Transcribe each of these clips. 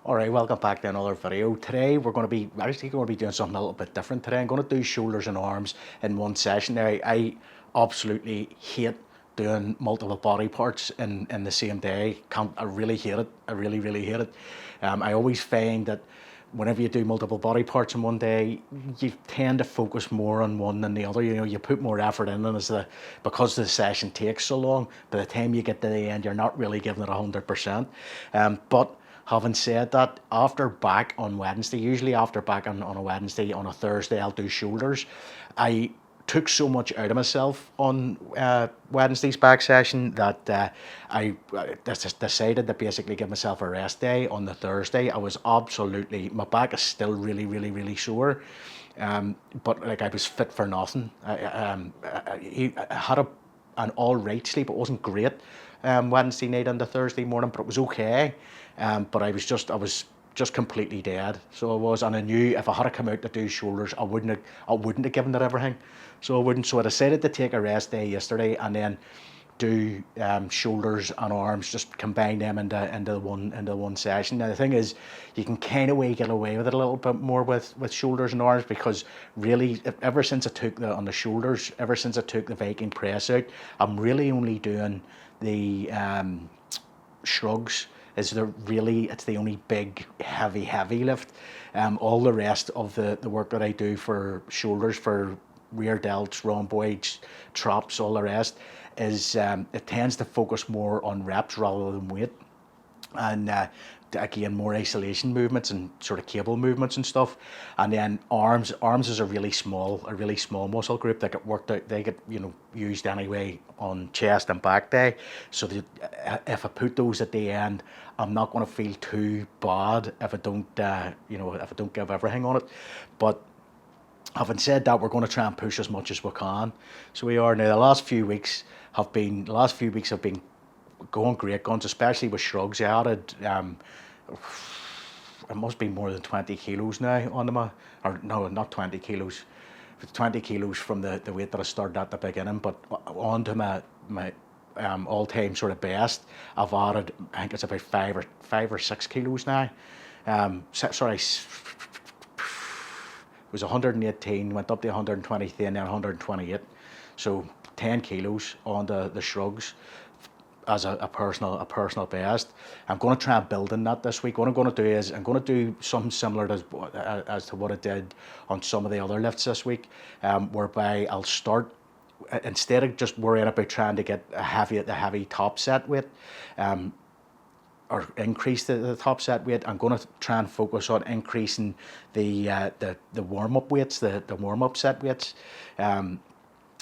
Alright, welcome back to another video. Today we're going to be doing something a little bit different today. I'm going to do shoulders and arms in one session. Now, I absolutely hate doing multiple body parts in the same day. I really hate it. I really hate it. I always find that whenever you do multiple body parts in one day, you tend to focus more on one than the other. You know, you put more effort in, and because the session takes so long, by the time you get to the end, you're not really giving it 100%. But having said that, after back on Wednesday, usually after back on a Wednesday, on a Thursday, I'll do shoulders. I took so much out of myself on Wednesday's back session that I just decided to basically give myself a rest day on the Thursday. I was my back is still really sore, but like I was fit for nothing. I had an all right sleep. It wasn't great Wednesday night and the Thursday morning, but it was okay. But I was just completely dead. So I was, and I knew if I had to come out to do shoulders, I wouldn't have given it everything. So I wouldn't. So I decided to take a rest day yesterday and then do shoulders and arms, just combine them into one session. Now the thing is, you can kind of get away with it a little bit more with shoulders and arms, because really, ever since I took the Viking press out, I'm really only doing the shrugs. It's the only big heavy lift. All the rest of the work that I do for shoulders, for rear delts, rhomboids, traps, all the rest, is it tends to focus more on reps rather than weight, and again, more isolation movements and sort of cable movements and stuff. And then arms is a really small muscle group that they get used anyway on chest and back day. So if I put those at the end, I'm not going to feel too bad if I don't give everything on it. But having said that, we're going to try and push as much as we can. So we are now. The last few weeks have been going great guns, especially with shrugs. I added it must be more than 20 kilos now onto or no, not 20 kilos. It's 20 kilos from the weight that I started at the beginning, but onto my all-time sort of best, I've added, I think it's about 5 or 6 kilos now. Sorry, it was 118, went up to 123 and then 128. So 10 kilos on the shrugs as a personal best. I'm going to try and build in that this week. What I'm going to do is I'm going to do something similar as to what I did on some of the other lifts this week, whereby I'll start, instead of just worrying about trying to get the heavy top set weight, or increase the top set weight, I'm going to try and focus on increasing the warm-up weights, the warm-up set weights,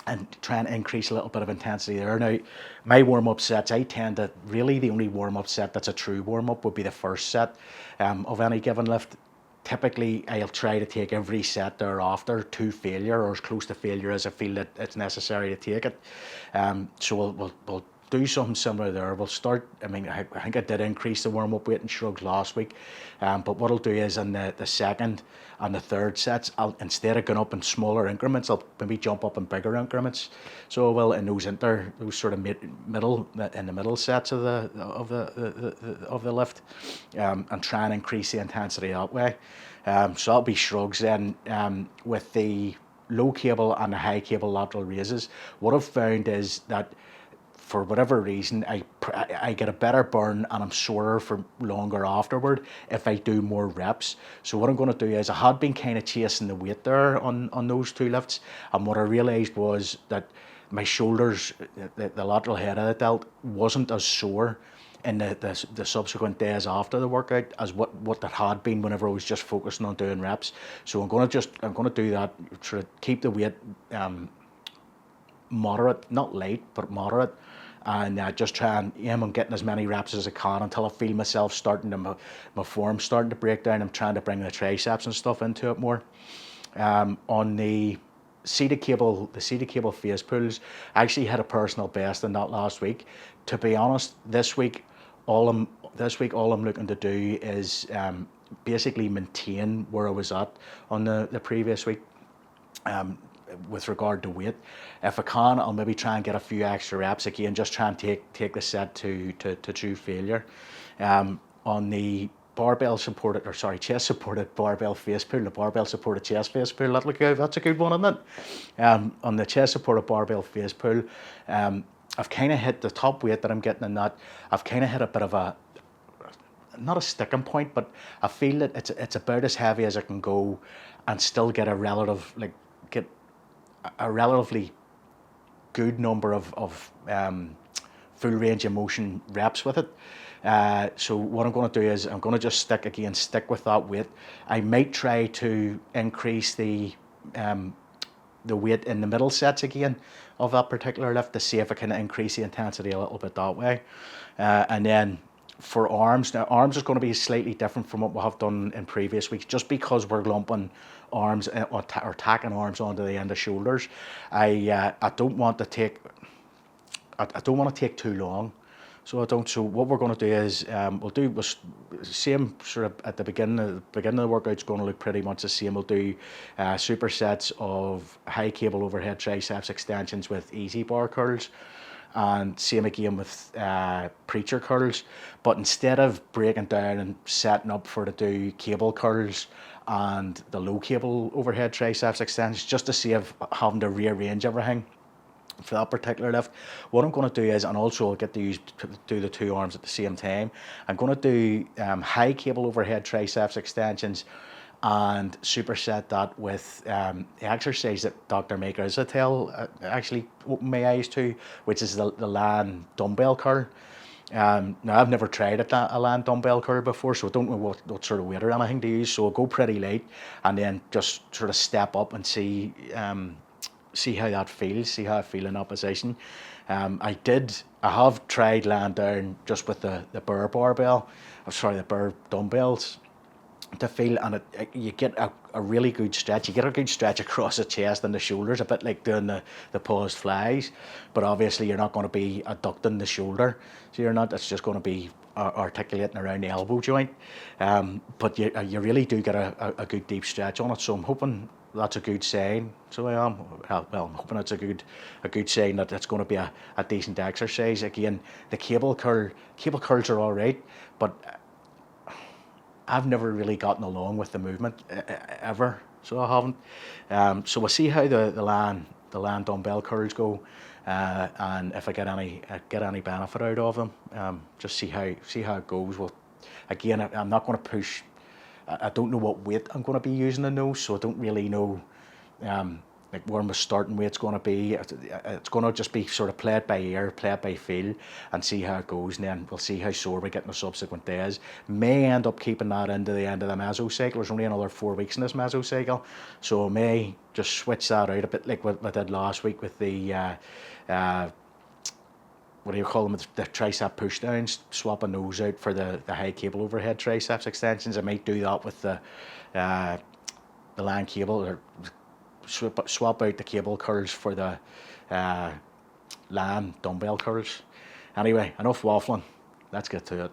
and try and increase a little bit of intensity there. Now, my warm-up sets, the only warm-up set that's a true warm-up would be the first set of any given lift. Typically, I'll try to take every set thereafter to failure, or as close to failure as I feel that it's necessary to take it. So we'll do something similar there. We'll start, I think I did increase the warm-up weight in shrugs last week, but what I'll do is in the second and the third sets, instead of going up in smaller increments, I'll maybe jump up in bigger increments. So I will in those sort of middle sets of the lift, and try and increase the intensity that way. So that'll be shrugs then, with the low cable and the high cable lateral raises. What I've found is that for whatever reason, I get a better burn and I'm sorer for longer afterward if I do more reps. So what I'm going to do is, I had been kind of chasing the weight there on those two lifts, and what I realised was that my shoulders, the lateral head of the delt, wasn't as sore in the subsequent days after the workout as what that had been whenever I was just focusing on doing reps. So I'm going to do that, sort of keep the weight moderate, not light, but moderate, and just try and aim on getting as many reps as I can until I feel myself my form starting to break down. I'm trying to bring the triceps and stuff into it more. On the seated cable face pulls, I actually had a personal best in that last week. To be honest, this week all I'm looking to do is basically maintain where I was at on the previous week. With regard to weight, if I can, I'll maybe try and get a few extra reps again, just try and take the set to true failure. On the barbell supported, or sorry, chest supported barbell face pull, the barbell supported chest face pull. That's a good one, isn't it? On the chest supported barbell face pull, I've kind of hit the top weight that I'm getting in that. I've kind of hit a bit of a, not a sticking point, but I feel that it's about as heavy as I can go and still get a relatively good number of full range of motion reps with it. So what I'm going to do is I'm going to just stick with that weight. I might try to increase the weight in the middle sets again of that particular lift to see if I can increase the intensity a little bit that way. And then for arms, now arms is going to be slightly different from what we have done in previous weeks, just because we're lumping arms or tacking arms onto the end of shoulders. I don't want to take too long. So what we're going to do is we'll do the same sort of at the beginning of the workout's going to look pretty much the same. We'll do supersets of high cable overhead triceps extensions with easy bar curls, and same again with preacher curls. But instead of breaking down and setting up to do cable curls and the low cable overhead triceps extensions, just to save having to rearrange everything for that particular lift, what I'm going to do is, and also I'll get to do the two arms at the same time, I'm going to do high cable overhead triceps extensions and superset that with the exercise that Dr. Maker Isatel actually opened my eyes to, which is the land dumbbell curl. Now I've never tried a land dumbbell curl before, so I don't know what sort of weight or anything to use, so I'll go pretty light and then just sort of step up and see how that feels, see how I feel in that position. I have tried laying down just with the Burr dumbbells to feel, and you get a really good stretch. You get a good stretch across the chest and the shoulders, a bit like doing the paused flies, but obviously you're not going to be adducting the shoulder, so you're not. It's just going to be articulating around the elbow joint, but you really do get a good deep stretch on it. So I'm hoping that's a good sign. So I'm hoping it's a good sign that it's going to be a decent exercise. Again, the cable curls are all right, but I've never really gotten along with the movement ever, so I haven't. So we'll see how the land dumbbell curls go, and if I get any benefit out of them. Just see how it goes. Well, again, I'm not going to push. I don't know what weight I'm going to be using in those, so I don't really know like where my starting weight's going to be. It's going to just be sort of play it by ear, play it by feel, and see how it goes, and then we'll see how sore we get in the subsequent days. May end up keeping that into the end of the mesocycle. There's only another 4 weeks in this mesocycle, so I may just switch that out a bit like what I did last week with the what do you call them, the tricep push downs, swapping those out for the high cable overhead triceps extensions. I might do that with the land cable, or swap out the cable curls for the land dumbbell curls. Anyway, enough waffling, let's get to it.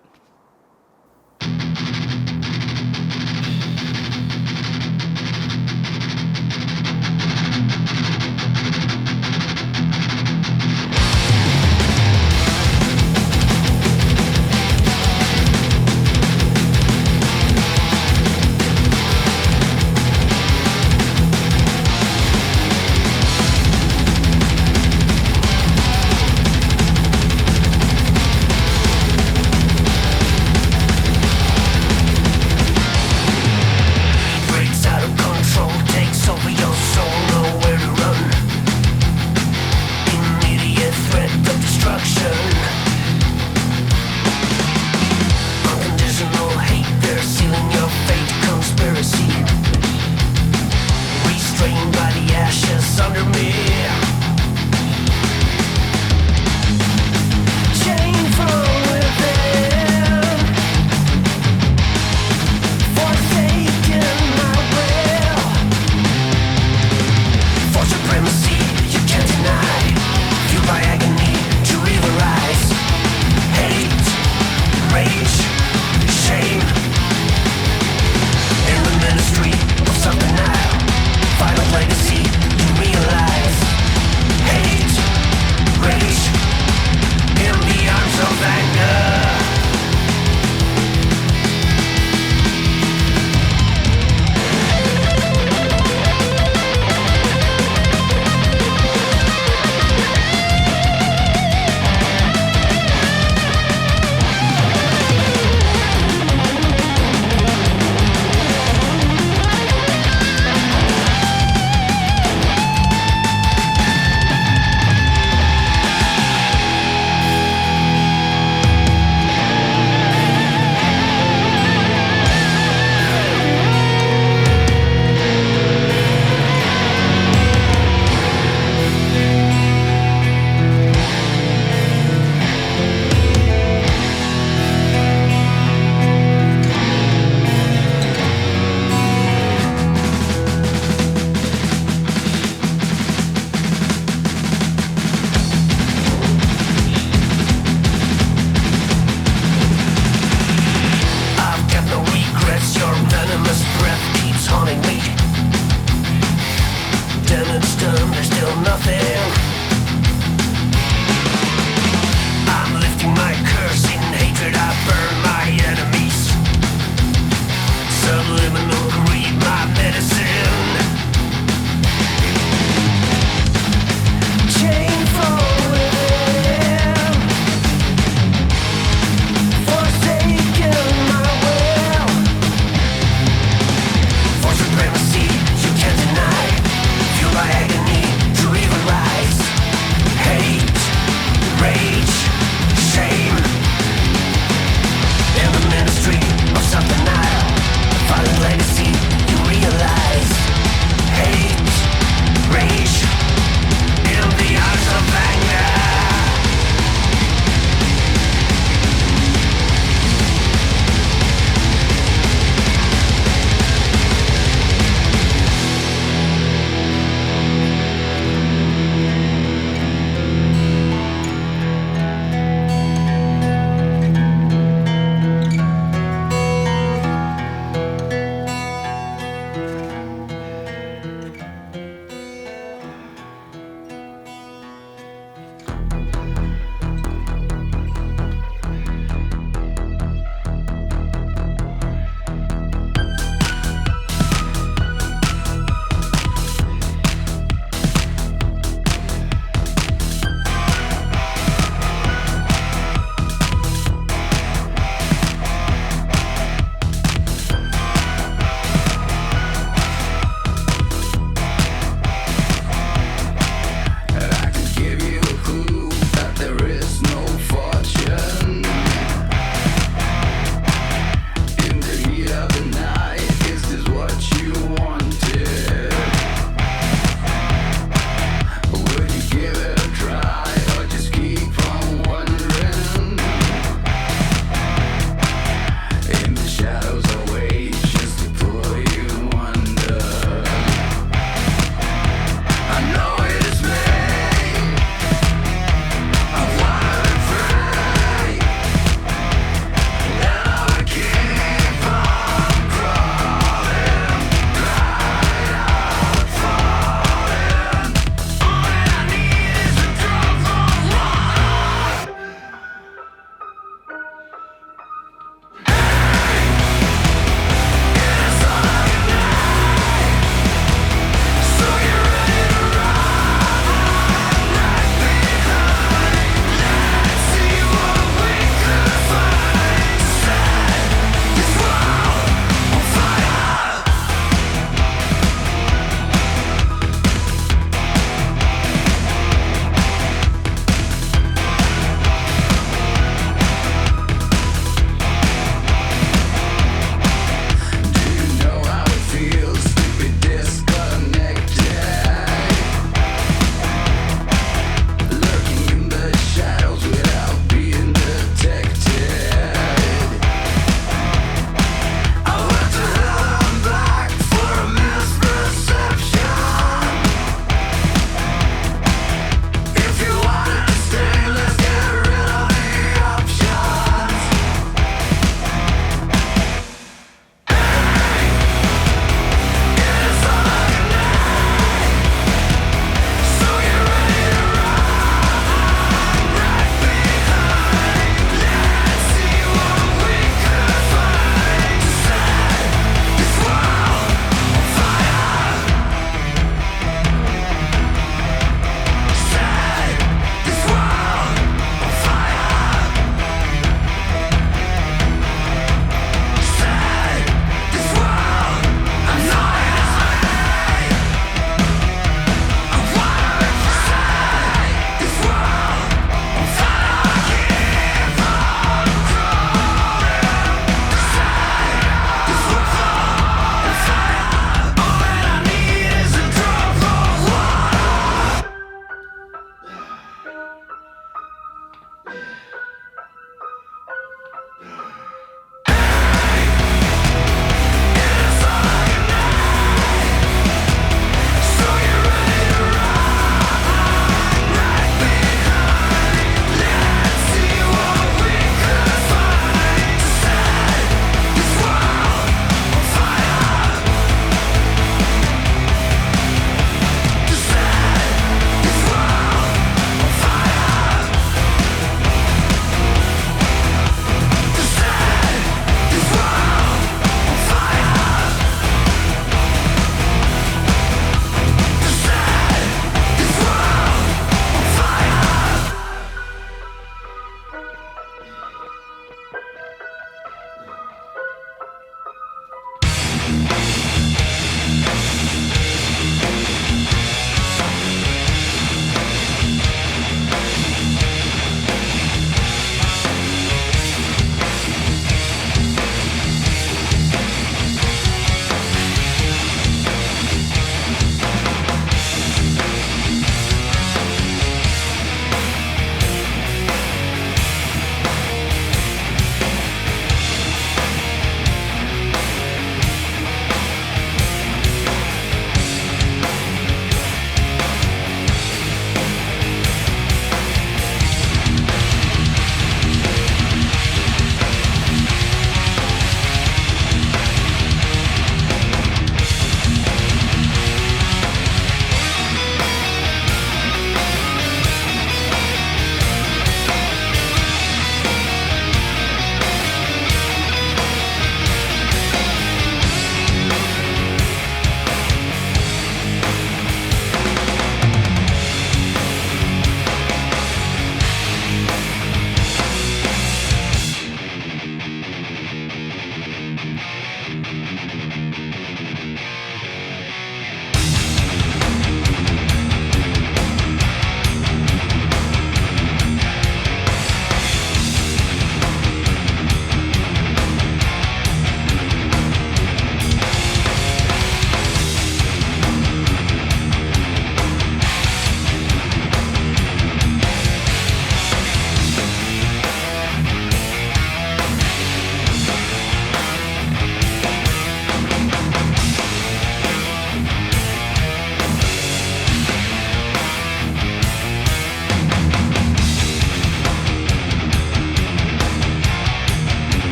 venomous breath keeps haunting me. Damage done, there's still nothing. I'm lifting my curse in hatred, I burn my enemies. Subliminal greed, my medicine. Chain falling, forsaken my will. For supremacy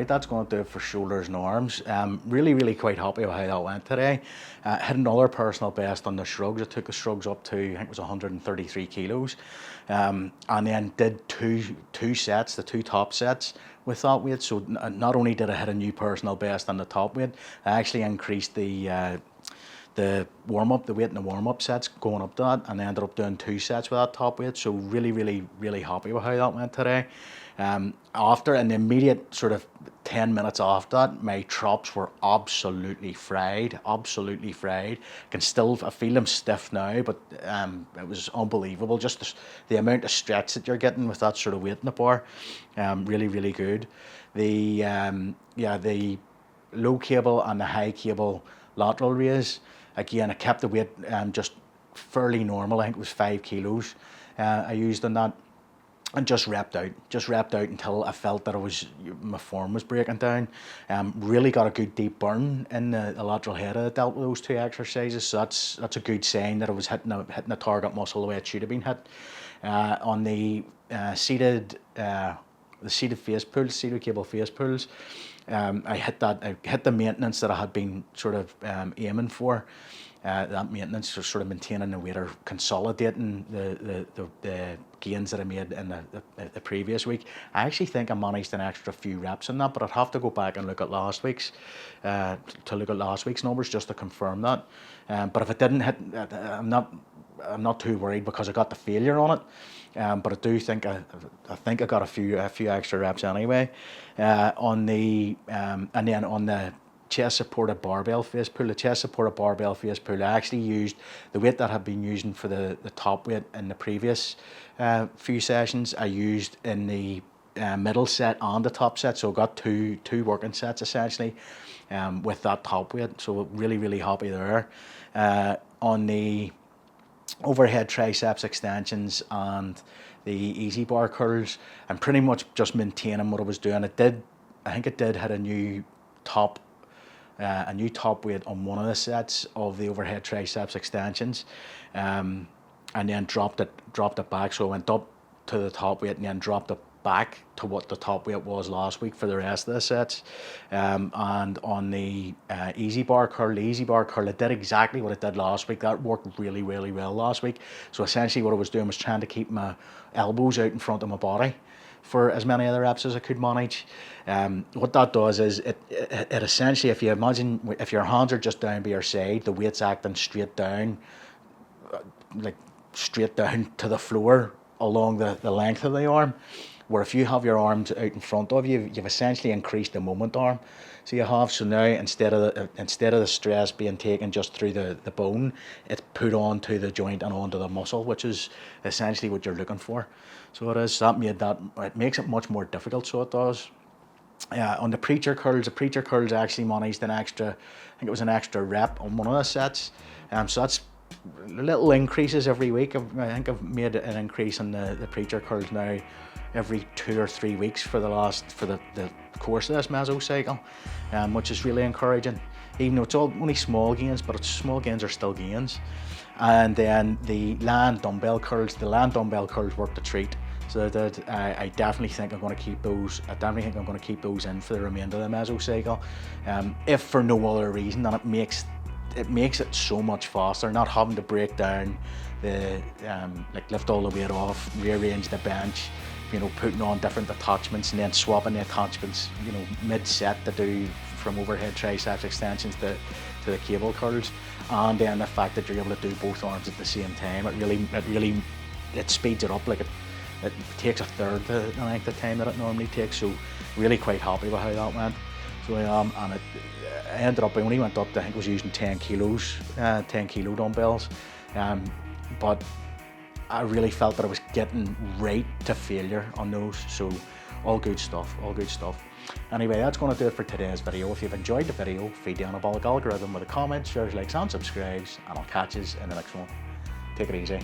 right, that's going to do it for shoulders and arms. Really quite happy with how that went today. Hit another personal best on the Shrugs. I took the Shrugs up to, I think it was 133 kilos. And then did two sets, the two top sets with that weight. So not only did I hit a new personal best on the top weight, I actually increased the warm-up, the weight in the warm-up sets going up to that, and I ended up doing 2 sets with that top weight. So really happy with how that went today. After an immediate sort of 10 minutes after that, my traps were absolutely fried. I feel them stiff now, but it was unbelievable. Just the amount of stretch that you're getting with that sort of weight in the bar, really good. The low cable and the high cable lateral raise, again, I kept the weight just fairly normal. I think it was 5 kilos I used on that, and just repped out until I felt that my form was breaking down. Really got a good deep burn in the lateral head of the delt with those 2 exercises. So that's a good sign that I was hitting a target muscle the way it should have been hit. On the seated face pulls, seated cable face pulls, I hit the maintenance that I had been sort of aiming for. That maintenance was sort of maintaining the weight or consolidating the gains that I made in the previous week. I actually think I managed an extra few reps in that, but I'd have to go back and look at last week's numbers just to confirm that. But if it didn't hit, I'm not too worried because I got the failure on it. But I do think I got a few extra reps anyway. And then on the chest supported barbell face pull, I actually used the weight that I had been using for the top weight in the previous few sessions. I used in the middle set and the top set, so I got two working sets essentially with that top weight. So really happy there. On the overhead triceps extensions and the easy bar curls, I'm pretty much just maintaining what I was doing. I think it did hit a new top weight on one of the sets of the overhead triceps extensions, and then dropped it back. So I went up to the top weight and then dropped it back to what the top weight was last week for the rest of the sets. And on the easy bar curl, I did exactly what I did last week. That worked really well last week. So essentially what I was doing was trying to keep my elbows out in front of my body for as many other reps as I could manage. What that does is it essentially, if you imagine if your hands are just down by your side, the weight's acting straight down to the floor along the length of the arm. Where if you have your arms out in front of you, you've essentially increased the moment arm. So you have, so now instead of the stress being taken just through the bone, it's put onto the joint and onto the muscle, which is essentially what you're looking for. So it makes it much more difficult, so it does. On the preacher curls, I actually managed an extra rep on one of the sets. So that's little increases every week. I think I've made an increase in the preacher curls now every 2 or 3 weeks for the course of this mesocycle, which is really encouraging. Even though it's only small gains, but small gains are still gains. And then the land dumbbell curls worked a treat. So that I definitely think I'm going to keep those. In for the remainder of the mesocycle, if for no other reason than it makes it so much faster, not having to break down lift all the weight off, rearrange the bench, putting on different attachments and then swapping the attachments, mid-set to do from overhead triceps extensions to the cable curls, and then the fact that you're able to do both arms at the same time, it speeds it up. It takes a third the length of time that it normally takes. So really quite happy with how that went. So and I ended up, I only went up to, I think I was using 10 kilo dumbbells, but I really felt that I was getting right to failure on those. So all good stuff. Anyway, that's going to do it for today's video. If you've enjoyed the video, feed the anabolic algorithm with a comment, shares, likes and subscribes, and I'll catch you in the next one. Take it easy.